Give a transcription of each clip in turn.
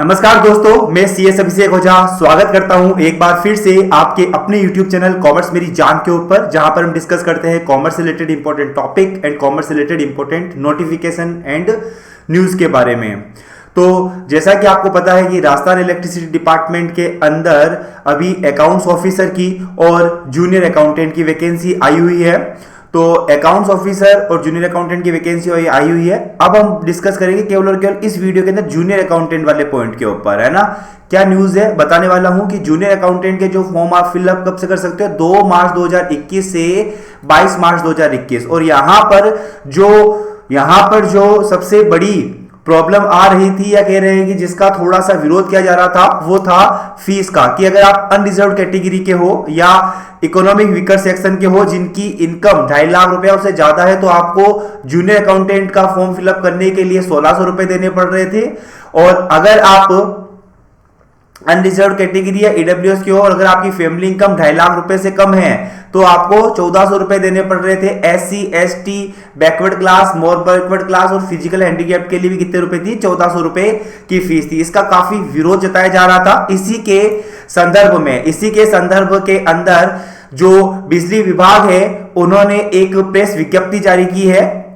नमस्कार दोस्तों, मैं सीएस अभिषेक ओझा स्वागत करता हूं एक बार फिर से आपके अपने YouTube चैनल कॉमर्स मेरी जान के ऊपर, जहां पर हम डिस्कस करते हैं कॉमर्स से related important topic and commerce से related important notification and news के बारे में। तो जैसा कि आपको पता है कि राजस्थान इलेक्ट्रिसिटी डिपार्टमेंट के अंदर अभी अकाउंट्स ऑफिसर की और जूनियर अकाउंटेंट की वैकेंसी आई हुई है। तो अकाउंट्स ऑफिसर और जूनियर अकाउंटेंट की वैकेंसी आई हुई है। अब हम डिस्कस करेंगे केवल और केवल इस वीडियो के अंदर जूनियर अकाउंटेंट वाले पॉइंट के ऊपर, है ना। क्या न्यूज है बताने वाला हूं कि जूनियर अकाउंटेंट के जो फॉर्म आप फिलअप कब से कर सकते हो, 2 मार्च 2021 से 22 मार्च 2021। और यहां पर जो सबसे बड़ी प्रॉब्लम आ रही थी या कह रहे हैं कि जिसका थोड़ा सा विरोध किया जा रहा था, वो था फीस का, कि अगर आप अनरिजर्व कैटेगरी के हो या इकोनॉमिक वीकर सेक्शन के हो जिनकी इनकम 2.5 लाख रुपए से ज्यादा है, तो आपको जूनियर अकाउंटेंट का फॉर्म फिलअप करने के लिए 1600 रुपए देने पड़ रहे थे। और अगर आप अनरिजर्व कैटेगरी या ईडब्ल्यूएस की हो और अगर आपकी फैमिली इनकम 2.5 लाख रुपए से कम है तो आपको 1400 रुपए देने पड़ रहे थे। एससी, एसटी, बैकवर्ड क्लास, मोर बैकवर्ड क्लास और फिजिकल हैंडीकैप के लिए भी कितने रुपए थी? 1400 रुपए की फीस थी। इसका काफी विरोध जताया जा रहा था। इसी के संदर्भ के अंदर जो बिजली विभाग है उन्होंने एक प्रेस विज्ञप्ति जारी की है।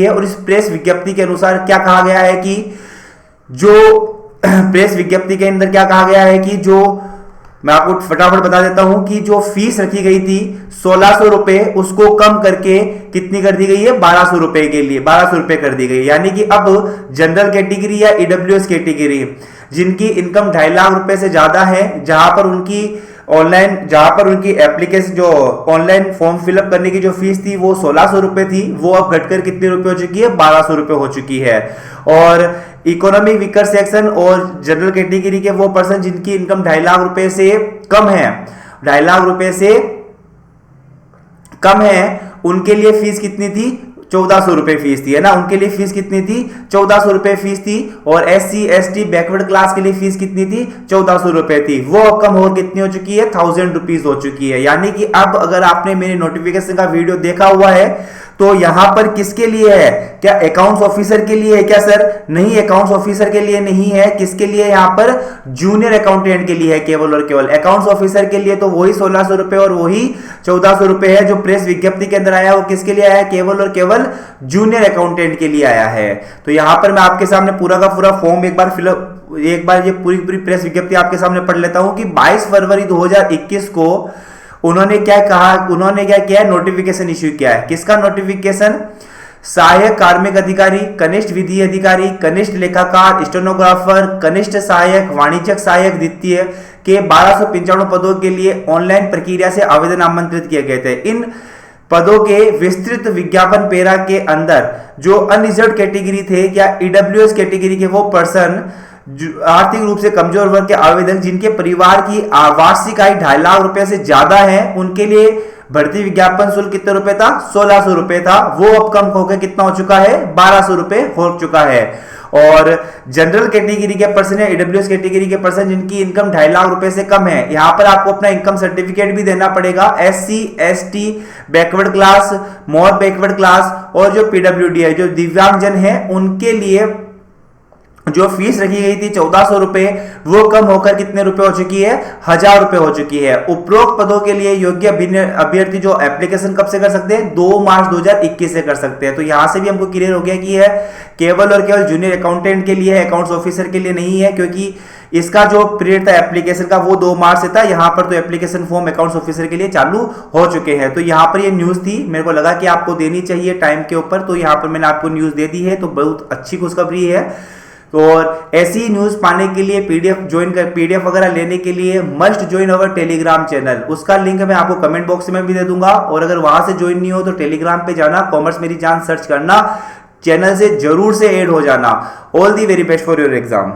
और इस प्रेस विज्ञप्ति के अनुसार क्या कहा गया है कि प्रेस विज्ञप्ति के अंदर क्या कहा गया है कि मैं आपको फटाफट बता देता हूं कि जो फीस रखी गई थी 1600 रुपए, उसको कम करके कितनी कर दी गई है? 1200 रुपए के लिए 1200 रुपए कर दी गई। यानी कि अब जनरल कैटेगरी या ईडब्ल्यूएस कैटेगरी जिनकी इनकम 2.5 लाख रुपए से ज्यादा है, जहां पर उनकी एप्लीकेशन जो ऑनलाइन फॉर्म फिलअप करने की जो फीस थी वो 1600 रुपए थी, वो अब घटकर कितने रुपए हो चुकी है? 1200 रुपए हो चुकी है। और इकोनॉमिक वीकर सेक्शन और जनरल कैटेगरी के वो पर्सन जिनकी इनकम 2.5 लाख रुपए से कम है, 2.5 लाख रुपए से कम है, उनके लिए फीस कितनी थी? 1400 रुपए फीस थी, है ना। उनके लिए फीस कितनी थी? 1400 रुपए फीस थी। और एससी, एसटी, बैकवर्ड क्लास के लिए फीस कितनी थी? 1400 रुपए थी। वो अब कम और कितनी हो चुकी है? 1000 रुपीज हो चुकी है। यानी कि अब अगर आपने मेरे नोटिफिकेशन का वीडियो देखा हुआ है तो यहां पर किसके लिए है? क्या अकाउंट्स ऑफिसर के लिए है क्या सर? नहीं, अकाउंट्स ऑफिसर के लिए नहीं है। किसके लिए? यहां पर जूनियर अकाउंटेंट के लिए है केवल और केवल। अकाउंट्स ऑफिसर के लिए तो वही 1600 रुपए और वही 1400 रुपए है। जो प्रेस विज्ञप्ति के अंदर आया वो किसके लिए आया? केवल और केवल जूनियर अकाउंटेंट के लिए आया है। तो यहां पर मैं आपके सामने पूरा का पूरा फॉर्म एक बार ये पूरी प्रेस विज्ञप्ति आपके सामने पढ़ लेता हूं कि 22 फरवरी 2021 को उन्होंने क्या किया? नोटिफिकेशन इश्यू किया है। किसका नोटिफिकेशन? सहायक कार्मिक अधिकारी, कनिष्ठ विधि अधिकारी, कनिष्ठ लेखाकार, स्टेनोग्राफर, कनिष्ठ सहायक, वाणिज्यिक सहायक द्वितीय के 1295 पदों के लिए ऑनलाइन प्रक्रिया से आवेदन आमंत्रित किए गए थे। इन पदों के विस्तृत विज्ञापन पेरा के अंदर जो अनरिजर्व कैटेगरी थे या ईडब्ल्यूएस कैटेगरी के वो पर्सन, आर्थिक रूप से कमजोर वर्ग के आवेदक जिनके परिवार की वार्षिक आय 2.5 लाख रुपए से ज्यादा है, उनके लिए भर्ती विज्ञापन शुल्क कितने रुपए था? 1600 रुपए था। वो अब कम होकर कितना हो चुका है? 1200 रुपए हो चुका है। और जनरल कैटेगरी के पर्सन या ईडब्ल्यूएस कैटेगरी के पर्सन जिनकी इनकम 2.5 लाख रुपए से कम है, यहां पर आपको अपना इनकम सर्टिफिकेट भी देना पड़ेगा। एससी, एसटी, बैकवर्ड क्लास, मोर बैकवर्ड क्लास और जो पीडब्ल्यूडी है, जो दिव्यांगजन है, उनके लिए जो फीस रखी गई थी 1400 रुपए, वो कम होकर कितने रुपए हो चुकी है? 1000 रुपए हो चुकी है। उपरोक्त पदों के लिए योग्य अभ्यर्थी जो एप्लीकेशन कब से कर सकते हैं? 2 मार्च 2021 से कर सकते हैं। तो यहां से भी हमको क्लियर हो गया कि यह केवल और केवल जूनियर अकाउंटेंट के लिए है, अकाउंट्स ऑफिसर के लिए नहीं है, क्योंकि इसका जो पीरियड था एप्लीकेशन का वो 2 मार्च से था। यहां पर तो एप्लीकेशन फॉर्म अकाउंट्स ऑफिसर के लिए चालू हो चुके हैं। तो यहां पर ये न्यूज थी, मेरे को लगा कि आपको देनी चाहिए टाइम के ऊपर, तो यहां पर मैंने आपको न्यूज दे दी है। तो बहुत अच्छी खुशखबरी है। तो और ऐसी न्यूज पाने के लिए पीडीएफ वगैरह लेने के लिए must join our Telegram channel. उसका लिंक मैं आपको कमेंट बॉक्स में भी दे दूंगा। और अगर वहां से ज्वाइन नहीं हो तो टेलीग्राम पे जाना, कॉमर्स मेरी जान सर्च करना, चैनल से जरूर से ऐड हो जाना। All the very best for your exam.